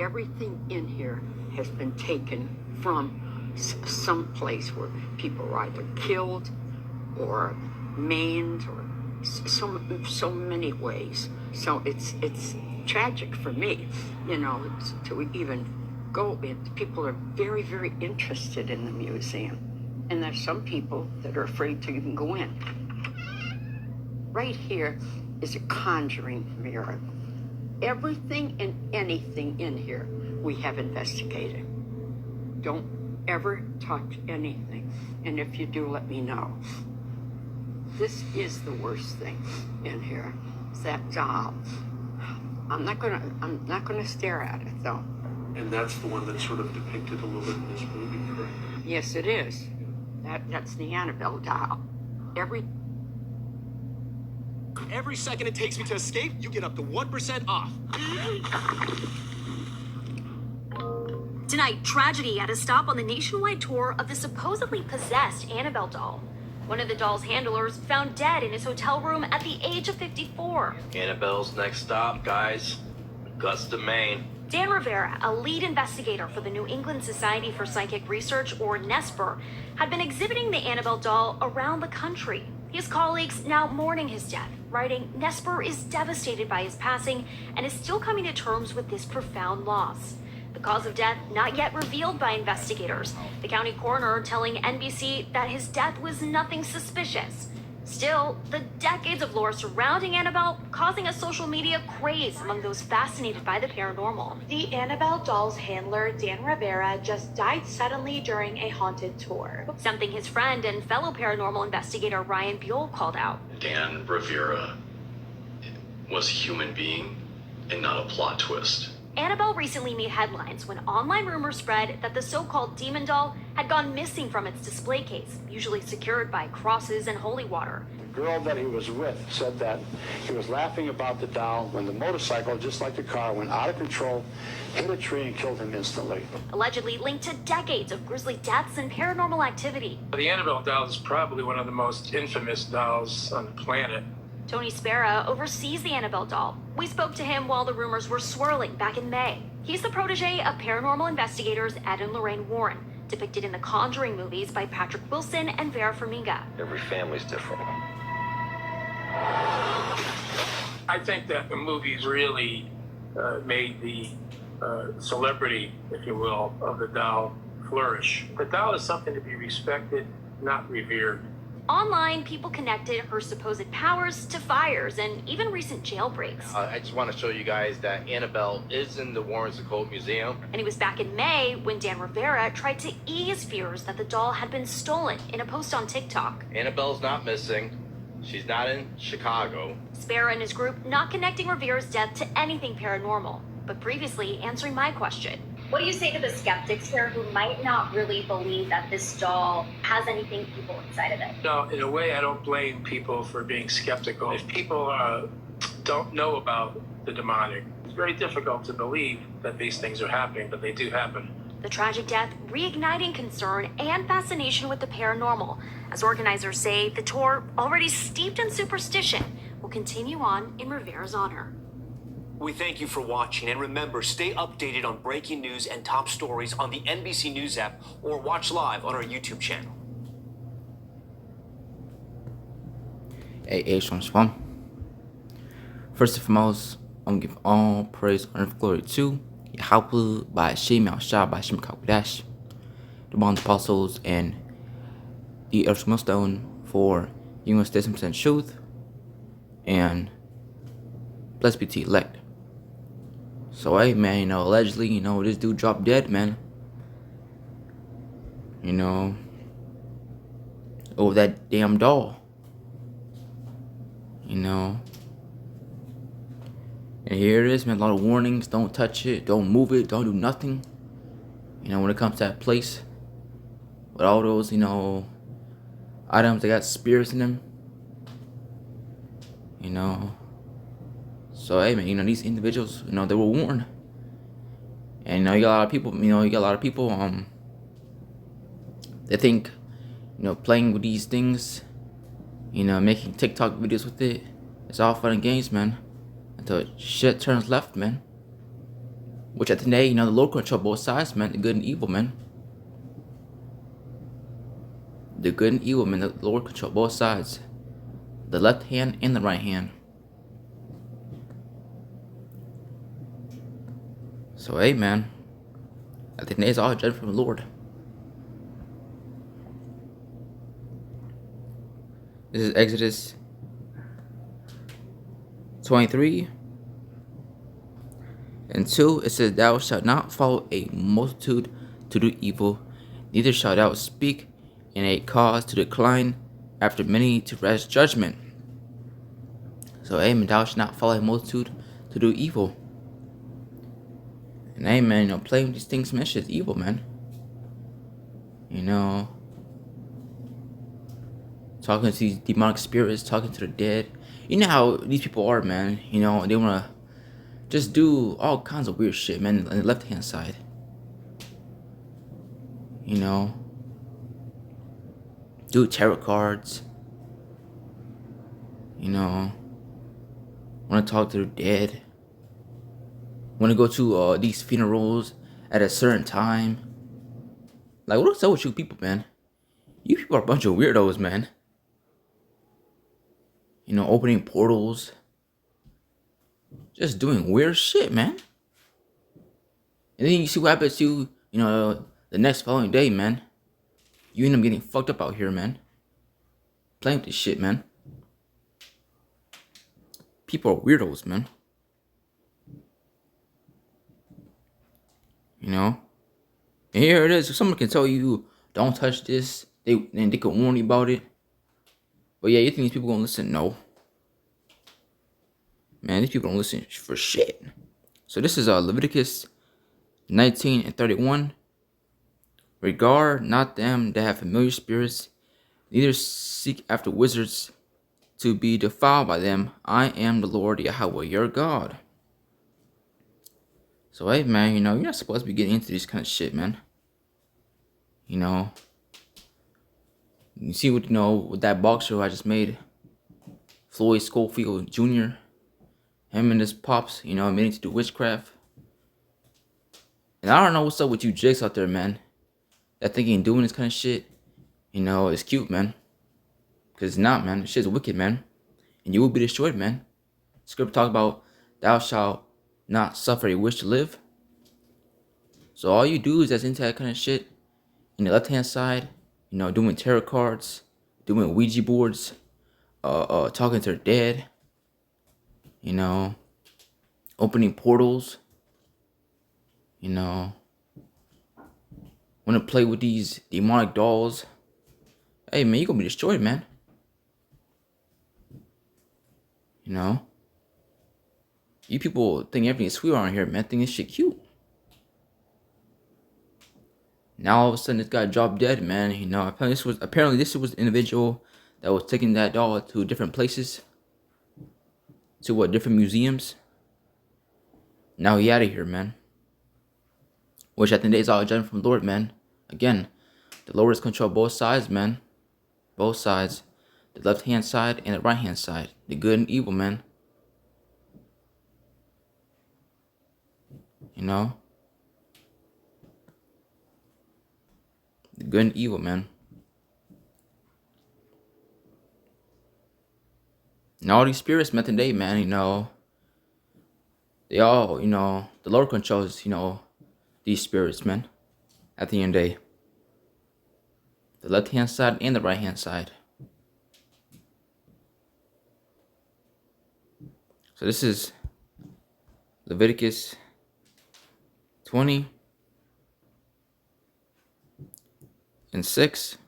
everything in here has been taken from some place where people were either killed or maimed or so many ways. So it's tragic for me, you know, to even go in. People are very, very interested in the museum. And there's some people that are afraid to even go in. Right here is a conjuring mirror. Everything and anything in here we have investigated. Don't ever touch anything. And if you do, let me know. This is the worst thing in here. It's that doll. I'm not gonna stare at it though. And that's the one that's sort of depicted a little bit in this movie, correct? Yes, it is. That's the Annabelle doll. Every second it takes me to escape, you get up to 1% off. Tonight, tragedy at a stop on the nationwide tour of the supposedly possessed Annabelle doll. One of the doll's handlers found dead in his hotel room at the age of 54. Annabelle's next stop, guys. Augusta, Maine. Dan Rivera, a lead investigator for the New England Society for Psychic Research, or NESPR, had been exhibiting the Annabelle doll around the country. His colleagues now mourning his death, writing, NESPR is devastated by his passing and is still coming to terms with this profound loss. The cause of death not yet revealed by investigators. The county coroner telling NBC that his death was nothing suspicious. Still, the decades of lore surrounding Annabelle causing a social media craze among those fascinated by the paranormal. The Annabelle doll's handler, Dan Rivera, just died suddenly during a haunted tour. Something his friend and fellow paranormal investigator Ryan Buell called out. Dan Rivera was a human being and not a plot twist. Annabelle recently made headlines when online rumors spread that the so-called demon doll had gone missing from its display case, usually secured by crosses and holy water. The girl that he was with said that he was laughing about the doll when the motorcycle, just like the car, went out of control, hit a tree and killed him instantly. Allegedly linked to decades of grisly deaths and paranormal activity. The Annabelle doll is probably one of the most infamous dolls on the planet. Tony Spera oversees the Annabelle doll. We spoke to him while the rumors were swirling back in May. He's the protege of paranormal investigators Ed and Lorraine Warren, depicted in the Conjuring movies by Patrick Wilson and Vera Farmiga. Every family's different. I think that the movies really made the celebrity, if you will, of the doll flourish. The doll is something to be respected, not revered. Online, people connected her supposed powers to fires and even recent jailbreaks. I just want to show you guys that Annabelle is in the Warrens Occult Museum. And it was back in May when Dan Rivera tried to ease fears that the doll had been stolen in a post on TikTok. Annabelle's not missing. She's not in Chicago. Spera and his group not connecting Rivera's death to anything paranormal, but previously answering my question. What do you say to the skeptics here who might not really believe that this doll has anything evil inside of it? No, in a way, I don't blame people for being skeptical. If people don't know about the demonic, it's very difficult to believe that these things are happening, but they do happen. The tragic death reigniting concern and fascination with the paranormal. As organizers say, the tour, already steeped in superstition, will continue on in Rivera's honor. We thank you for watching, and remember, stay updated on breaking news and top stories on the NBC News app or watch live on our YouTube channel. Hey, Sean Swam. First and foremost, I'm gonna give all praise and glory to Yahweh by Shem Yahshua by Shem Kakodash, the Bond Apostles, and the Earth's Millstone for giving us this % truth, and blessed be to the elect. So hey man, you know, allegedly, you know, this dude dropped dead, man. You know, over that damn doll. You know. And here it is, man, a lot of warnings, don't touch it, don't move it, don't do nothing. You know, when it comes to that place. With all those, you know, items that got spirits in them. You know. So hey man, you know, these individuals, you know, they were warned. And you know, you got a lot of people, they think, you know, playing with these things, you know, making TikTok videos with it, it's all fun and games, man. Until shit turns left, man. Which at the end of the day, you know, the Lord control both sides, man. The good and evil, man. The good and evil, man. The Lord control both sides. The left hand and the right hand. So, hey, man. At the end of the day, it's all judgment from the Lord. This is Exodus 23 and 2. It says, "Thou shalt not follow a multitude to do evil, neither shalt thou speak in a cause to decline after many to rest judgment." So, amen. Thou shalt not follow a multitude to do evil. And amen, you know, playing with these things, man, shit's evil, man. You know, talking to these demonic spirits, talking to the dead. You know how these people are, man. You know, they want to just do all kinds of weird shit, man, on the left-hand side. You know, do tarot cards. You know, want to talk to the dead. Want to go to these funerals at a certain time. Like, what's up with you people, man? You people are a bunch of weirdos, man. You know, opening portals. Just doing weird shit, man. And then you see what happens to, you know, the next following day, man. You end up getting fucked up out here, man. Playing with this shit, man. People are weirdos, man. You know? And here it is. If someone can tell you, don't touch this, they can warn you about it. But yeah, you think these people gonna listen? No. Man, these people don't listen for shit. So this is Leviticus 19 and 31. "Regard not them that have familiar spirits, neither seek after wizards to be defiled by them. I am the Lord Yahweh your God." So hey, man, you know, you're not supposed to be getting into this kind of shit, man. You know, you see what, you know, with that boxer I just made, Floyd Schofield Jr., him and his pops, you know, admitting to do witchcraft. And I don't know what's up with you jigs out there, man, that thinking doing this kind of shit, you know, is cute, man. Because it's not, man. This shit's wicked, man. And you will be destroyed, man. Scripture talks about, "Thou shalt not suffer a wish to live." So all you do is that's into that kind of shit, in the left-hand side, you know, doing tarot cards, doing Ouija boards, talking to the dead, you know, opening portals, you know, want to play with these demonic dolls. Hey, man, you're gonna be destroyed, man. You know, you people think everything is sweet around here, man. Think this shit cute. Now all of a sudden this guy dropped dead, man. You know, apparently this was the individual that was taking that doll to different places, to what, different museums. Now he out of here, man. Which at the end of the day is all a judgment from the Lord, man. Again, the Lord has control both sides, man. Both sides, the left hand side and the right hand side, the good and evil, man. You know, the good and evil, man. And all these spirits, man, today, man, you know, they all, you know, the Lord controls, you know, these spirits, man, at the end of the day. The left hand side and the right hand side. So this is Leviticus 20 and 6.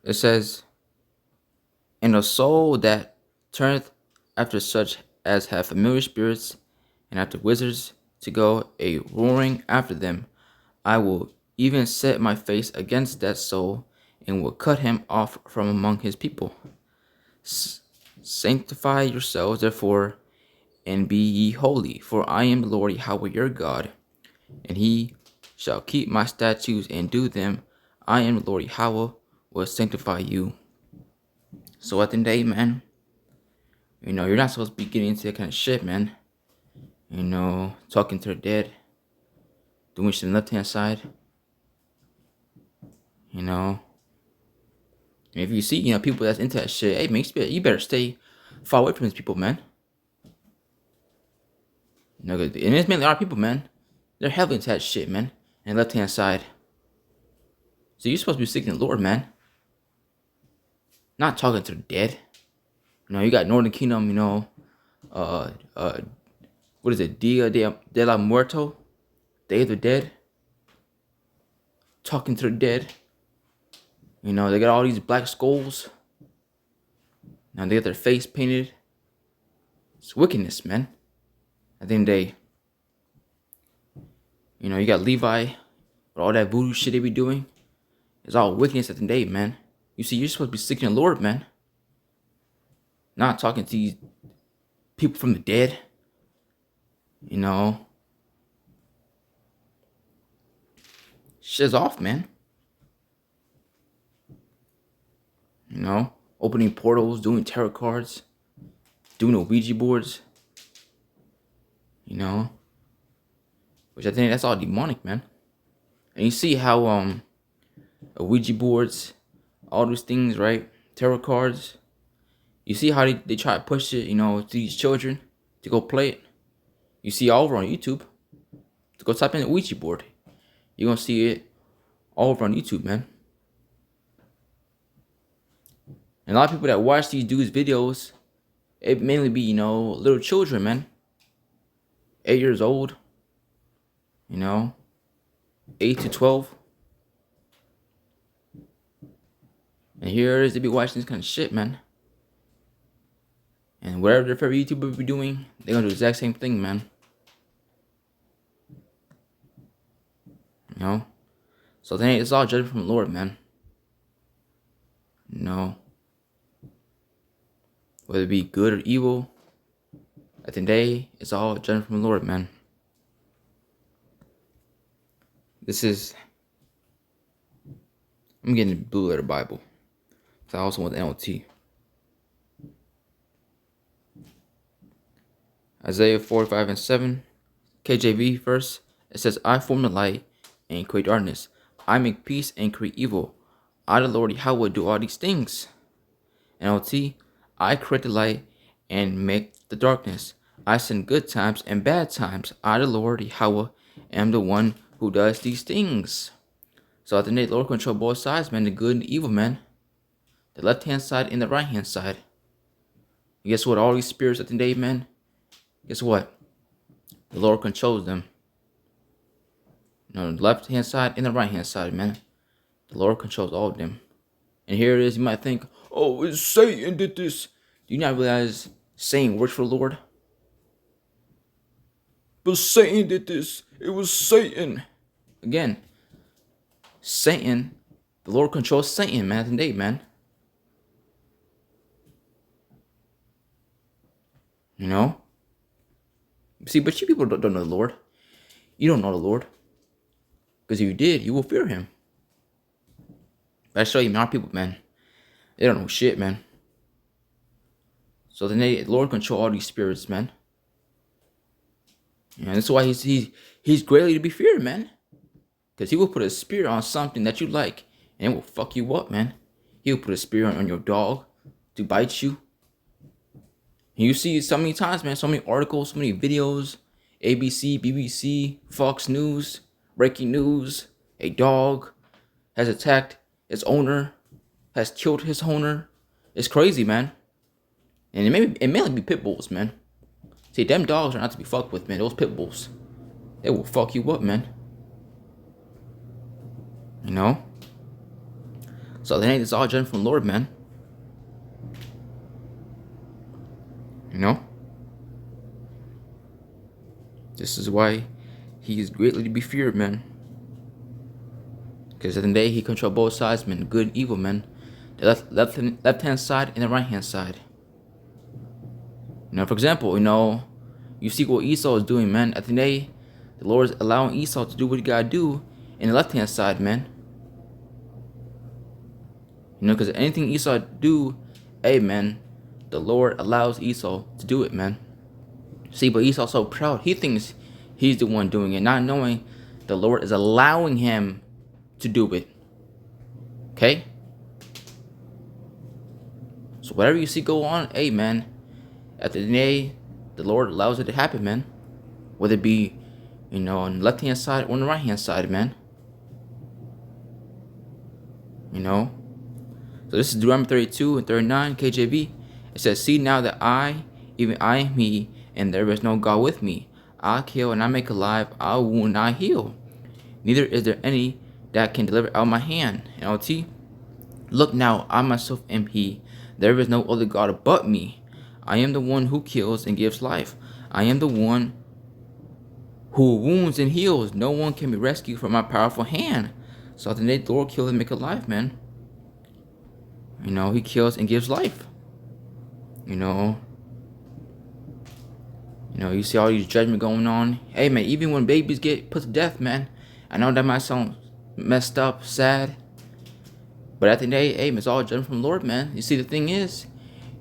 It says, "And a soul that turneth after such as have familiar spirits, and after wizards, to go a roaring after them, I will even set my face against that soul, and will cut him off from among his people. Sanctify yourselves, therefore, and be ye holy, for I am the Lord Yahweh your God, and he shall keep my statutes and do them. I am the Lord Yahweh, will sanctify you." So at the end of the day, man, You know, you're not supposed to be getting into that kind of shit, man. You know, talking to the dead, doing shit on the left-hand side. You know, and if you see, you know, people that's into that shit, hey, man, you better stay far away from these people, man. You know, and there's mainly our people, man. They're heavily into that shit, man. And left-hand side. So you're supposed to be seeking the Lord, man. Not talking to the dead. You know, you got Northern Kingdom, you know, what is it? Dia de la Muerto? Day of the Dead. Talking to the dead. You know, they got all these black skulls. Now they got their face painted. It's wickedness, man. At the end of the day. You know, you got Levi. With all that voodoo shit they be doing. It's all wickedness at the end of the day, man. You see, you're supposed to be seeking the Lord, man. Not talking to these people from the dead. You know. Shit's off, man. You know. Opening portals, doing tarot cards. Doing the Ouija boards. You know. Which I think that's all demonic, man. And you see how Ouija boards, all those things, right? Tarot cards. You see how they try to push it, you know, to these children to go play it. You see all over on YouTube. To go type in the Ouija board. You're going to see it all over on YouTube, man. And a lot of people that watch these dudes' videos, it mainly be, you know, little children, man. 8 years old. You know. 8 to 12. And here it is, they be watching this kind of shit, man. And whatever their favorite YouTuber be doing, they're gonna do the exact same thing, man. You know? So then it's all judgment from the Lord, man. You know? Whether it be good or evil, at the end of the day, it's all judgment from the Lord, man. This is... I'm getting the Blue Letter Bible. So I also want the NLT. Isaiah 45:7, KJV first. It says, I form the light and create darkness. I make peace and create evil. I, the Lord Yahweh, do all these things. NLT, I create the light and make the darkness. I send good times and bad times. I, the Lord Yahweh, am the one who does these things. So at the end, the Lord control both sides, man, the good and the evil, man. The left-hand side and the right-hand side. And guess what? All these spirits at the day, man. Guess what? The Lord controls them. You know, the left-hand side and the right-hand side, man. The Lord controls all of them. And here it is. You might think, oh, it's Satan did this. Do you not realize Satan works for the Lord? But Satan did this. It was Satan. Again, Satan, the Lord controls Satan, man, at the day, man. You know? See, but you people don't know the Lord. You don't know the Lord. Because if you did, you will fear him. But I show you, man, our people, man, they don't know shit, man. So then the Lord control all these spirits, man. And that's why he's greatly to be feared, man. Because he will put a spirit on something that you like, and it will fuck you up, man. He'll put a spirit on your dog to bite you. And you see so many times, man, so many articles, so many videos, ABC, BBC, Fox News, breaking news, a dog has attacked its owner, has killed his owner. It's crazy, man. And it may be pit bulls, man. See, them dogs are not to be fucked with, man. Those pit bulls, they will fuck you up, man. You know? So then it's all judgment from the Lord, man. You know? This is why he is greatly to be feared, man. Because at the end of the day, he controls both sides, man. Good and evil, man. The left-hand side and the right-hand side. You know, for example, you know, you see what Esau is doing, man. At the end of the day, the Lord is allowing Esau to do what he gotta do in the left-hand side, man. You know, because anything Esau do, hey, man, the Lord allows Esau to do it, man. See, but Esau's so proud. He thinks he's the one doing it, not knowing the Lord is allowing him to do it. Okay? So whatever you see go on, hey, man, at the end of the day, the Lord allows it to happen, man. Whether it be, you know, on the left-hand side or on the right-hand side, man. You know? So this is Deuteronomy 32 and 39, KJV. It says, see now that I, even I am he, and there is no God with me. I kill and I make alive, I wound and I heal. Neither is there any that can deliver out of my hand. NLT. Look now, I myself am he. There is no other God but me. I am the one who kills and gives life. I am the one who wounds and heals. No one can be rescued from my powerful hand. So the Lord kills and make alive, man. You know, he kills and gives life. You know, you see all these judgment going on. Hey, man, even when babies get put to death, man. I know that might sound messed up, sad. But at the end of the day, hey, man, it's all judgment from the Lord, man. You see, the thing is,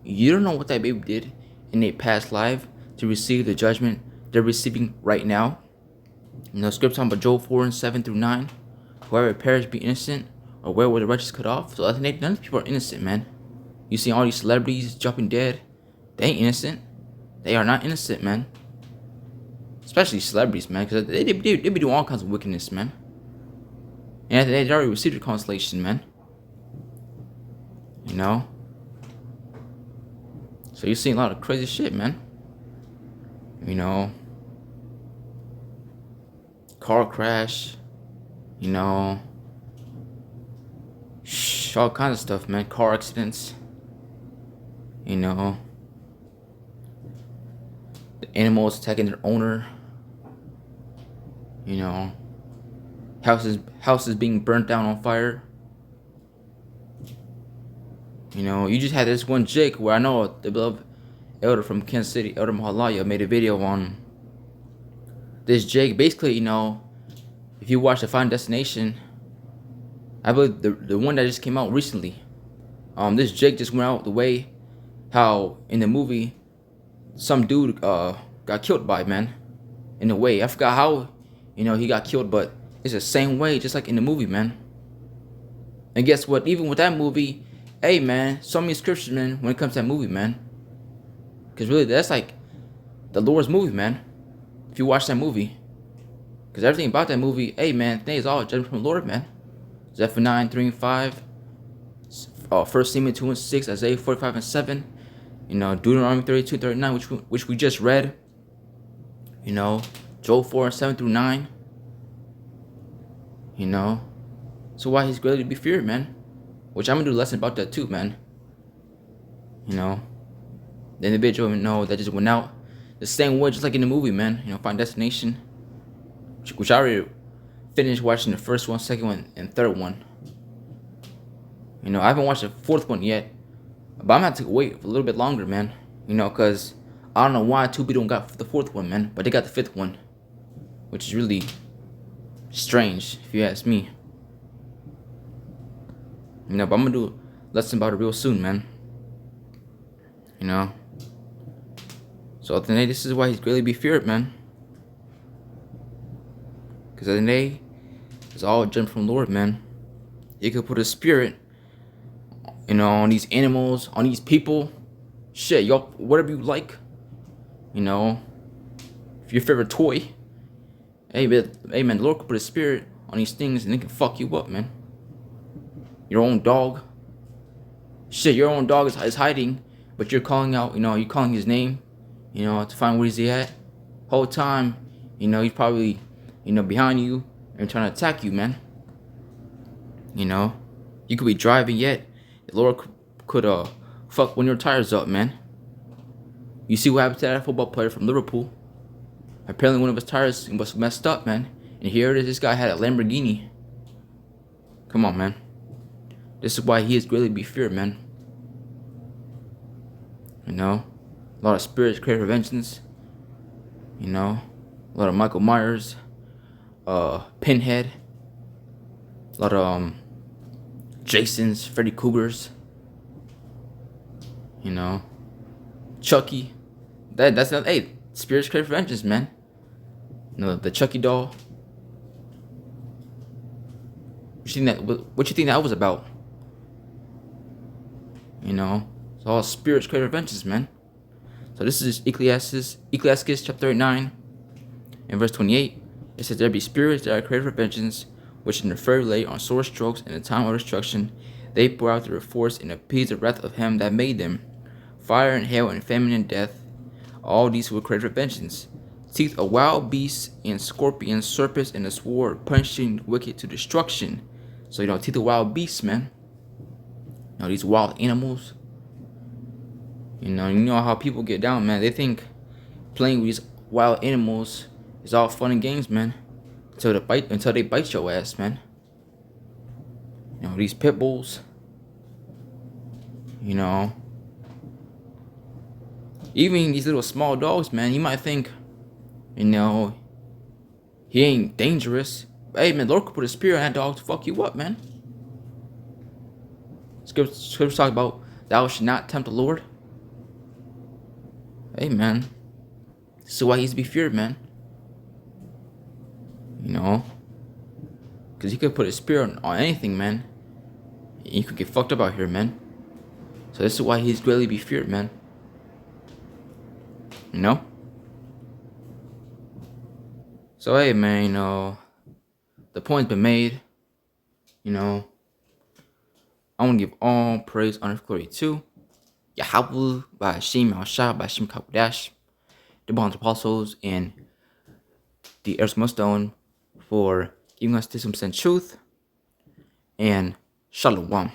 you don't know what that baby did in their past life to receive the judgment they're receiving right now. You know, scripture talking about Job 4 and 7 through 9. Whoever perished be innocent, or where were the righteous cut off? So at the end of the day, none of these people are innocent, man. You see all these celebrities jumping dead. They ain't innocent. They are not innocent, man. Especially celebrities, man, because they be doing all kinds of wickedness, man. And at the end of the day, they already received their consolation, man. You know? So you're seeing a lot of crazy shit, man. You know? Car crash. You know? All kinds of stuff, man. Car accidents. You know? The animals attacking their owner. You know? Houses being burnt down on fire. You know, you just had this one Jake where I know the beloved elder from Kansas City, Elder Mahalaya, made a video on this Jake. Basically, you know, if you watch the Final Destination, I believe the one that just came out recently, this Jake just went out the way how in the movie some dude got killed by, man. In a way, I forgot how, you know, he got killed, but it's the same way, just like in the movie, man. And guess what? Even with that movie, hey, man, so many scriptures, man, when it comes to that movie, man. Because really, that's like the Lord's movie, man. If you watch that movie. Because everything about that movie, hey, man, today is all judgment from the Lord, man. Zephaniah 3 and 5. 1 Samuel 2 and 6. Isaiah 45 and 7. You know, Deuteronomy 32 and 39, which we just read. You know, Job 4 and 7 through 9. You know. So why he's greatly to be feared, man. Which I'm going to do a lesson about that too, man. You know. The individual, you know, that just went out the same way, just like in the movie, man. You know, Final Destination. Which I already finished watching the first one, second one, and third one. You know, I haven't watched the fourth one yet. But I'm going to have to wait for a little bit longer, man. You know, because I don't know why two people don't got the fourth one, man. But they got the fifth one. Which is really strange, if you ask me. You know, but I'm going to do a lesson about it real soon, man. You know. So at the end of the day, this is why he's greatly be feared, man. Because at the end of the day, it's all judgment from the Lord, man. He could put a spirit, you know, on these animals, on these people. Shit, y'all, whatever you like. You know. If your favorite toy. Hey, man, the Lord could put a spirit on these things and it can fuck you up, man. Your own dog. Shit, your own dog is hiding, but you're calling out, you know, you're calling his name, you know, to find where he's at. Whole time, you know, he's probably, you know, behind you and trying to attack you, man. You know, you could be driving yet. The Lord could fuck one of your tires up, man. You see what happened to that football player from Liverpool? Apparently one of his tires was messed up, man. And here it is, this guy had a Lamborghini. Come on, man. This is why he is greatly to be feared, man. You know, a lot of spirits create vengeance. You know, a lot of Michael Myers, Pinhead, a lot of Jasons, Freddy Cougars. You know, Chucky. That's not, hey, spirits crave vengeance, man. You know, the Chucky doll. What you think that was about? You know, it's all spirits crave vengeance, man. So this is Ecclesiastes chapter 39 and verse 28. It says, there be spirits that are crave for vengeance, which in the further lay on sore strokes in the time of destruction. They pour out their force and appease the wrath of him that made them. Fire and hail and famine and death, all these will crave for vengeance. Teeth of wild beasts and scorpions, serpents, and the sword, punishing the wicked to destruction. So, you know, teeth of wild beasts, man. You know, these wild animals. You know how people get down, man. They think playing with these wild animals is all fun and games, man. Until they bite your ass, man. You know, these pit bulls. You know. Even these little small dogs, man. You might think, you know, he ain't dangerous. But hey, man, Lord could put a spear on that dog to fuck you up, man. Scripture talk about thou should not tempt the Lord. Hey, man. This is why he's to be feared, man. You know. Because he could put a spear on anything, man. And you could get fucked up out here, man. So this is why he's greatly be feared, man. You know? So, hey, man, you know, the point's been made. You know, I want to give all praise, honor, and glory to Yahweh, by Hashem, Al-Shah, by Hashem Kakodash, the bonds apostles, and the Eretz Stone for giving us this some truth. And Shalom.